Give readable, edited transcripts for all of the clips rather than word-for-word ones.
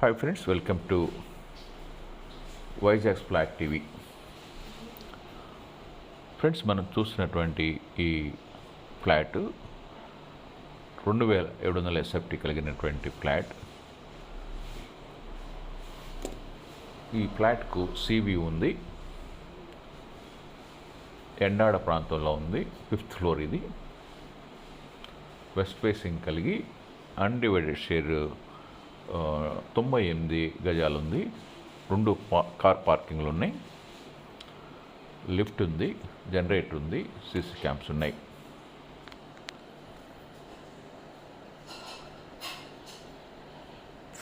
Hi friends, welcome to Vizag flat TV. Friends, మనం చూసినటువంటి ఈ ఫ్లాట్ 2700 ఎస్ఎఫ్టీ కలిగినటువంటి ఫ్లాట్. ఈ ఫ్లాట్కు సీవీ ఉంది. ఎండాడ ప్రాంతంలో ఉంది. 5th floor. ఇది వెస్ట్ ఫేసింగ్ కలిగి అన్డివైడెడ్ షేర్ 98 గజాలు ఉంది. 2 కార్ పార్కింగ్లు ఉన్నాయి. లిఫ్ట్ ఉంది, జనరేటర్ ఉంది, సీసీ క్యామ్స్ ఉన్నాయి.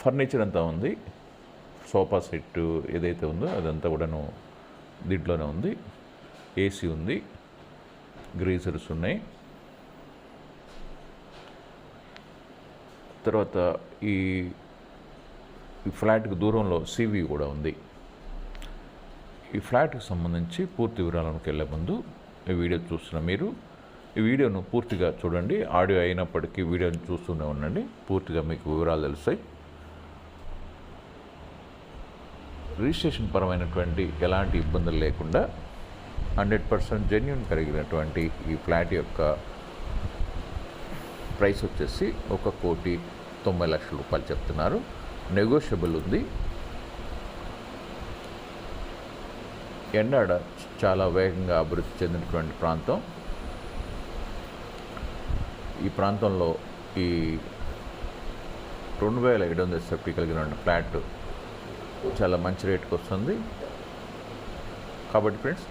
ఫర్నిచర్ అంతా ఉంది. సోఫా సెట్ ఏదైతే ఉందో అదంతా కూడాను దీంట్లోనే ఉంది. ఏసీ ఉంది, గ్రీజర్స్ ఉన్నాయి. తర్వాత ఈ ఫ్లాట్కి దూరంలో సీవీ కూడా ఉంది. ఈ ఫ్లాట్కి సంబంధించి పూర్తి వివరాలకు వెళ్ళే ముందు ఈ వీడియో చూస్తున్న మీరు ఈ వీడియోను పూర్తిగా చూడండి. ఆడియో అయినప్పటికీ వీడియోని చూస్తూనే ఉండండి. పూర్తిగా మీకు వివరాలు తెలుస్తాయి. రిజిస్ట్రేషన్ పరమైనటువంటి ఎలాంటి ఇబ్బందులు లేకుండా 100% జెన్యూన్ కలిగినటువంటి ఈ ఫ్లాట్ యొక్క ప్రైస్ వచ్చేసి 1,90,00,000 రూపాయలు చెప్తున్నారు. నెగోషియబుల్ ఉంది. ఎండాడ చాలా వేగంగా అభివృద్ధి చెందినటువంటి ప్రాంతం. ఈ ప్రాంతంలో ఈ 2700 ఎస్ఎఫ్టీ కలిగిన ఫ్లాట్ చాలా మంచి రేటుకి వస్తుంది. కాబట్టి ఫ్రెండ్స్,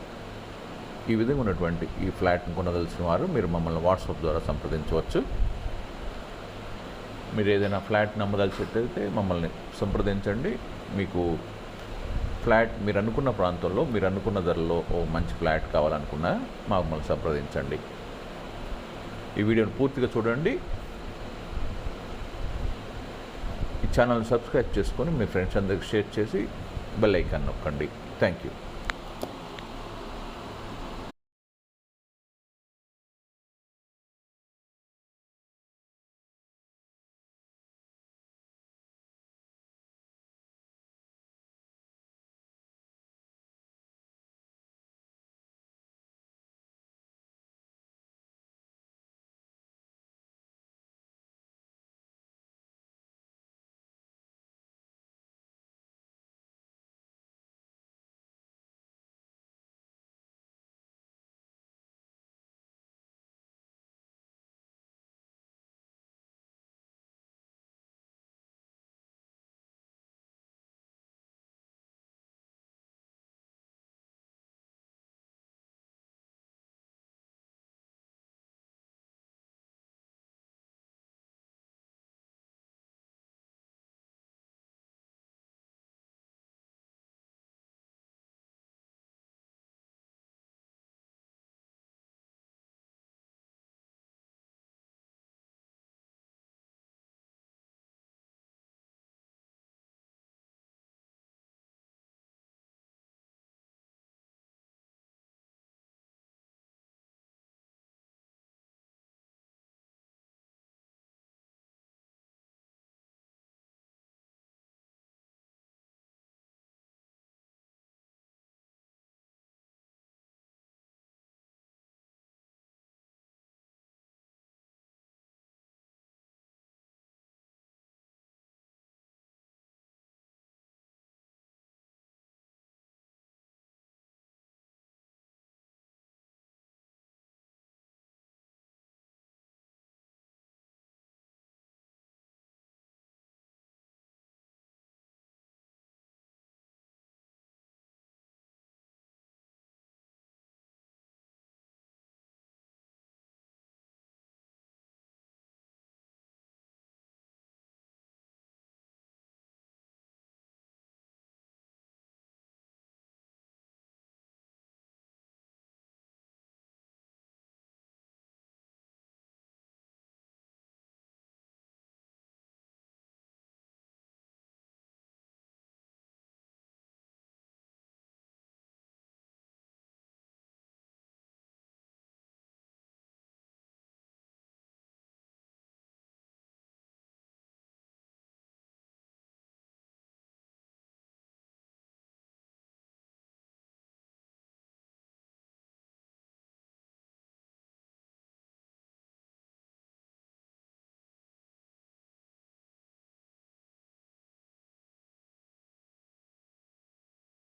ఈ విధంగా ఉన్నటువంటి ఈ ఫ్లాట్ని కొనదలిసిన వారు మీరు మమ్మల్ని వాట్సాప్ ద్వారా సంప్రదించవచ్చు. మీరు ఏదైనా ఫ్లాట్ నమ్మదలిచినట్లయితే మమ్మల్ని సంప్రదించండి. మీకు ఫ్లాట్ మీరు అనుకున్న ప్రాంతంలో మీరు అనుకున్న ధరలో ఓ మంచి ఫ్లాట్ కావాలనుకున్నా మమ్మల్ని సంప్రదించండి. ఈ వీడియోని పూర్తిగా చూడండి. ఈ ఛానల్ని సబ్స్క్రైబ్ చేసుకొని మీ ఫ్రెండ్స్ అందరికి షేర్ చేసి బెల్ ఐకాన్ నొక్కండి. Thank you.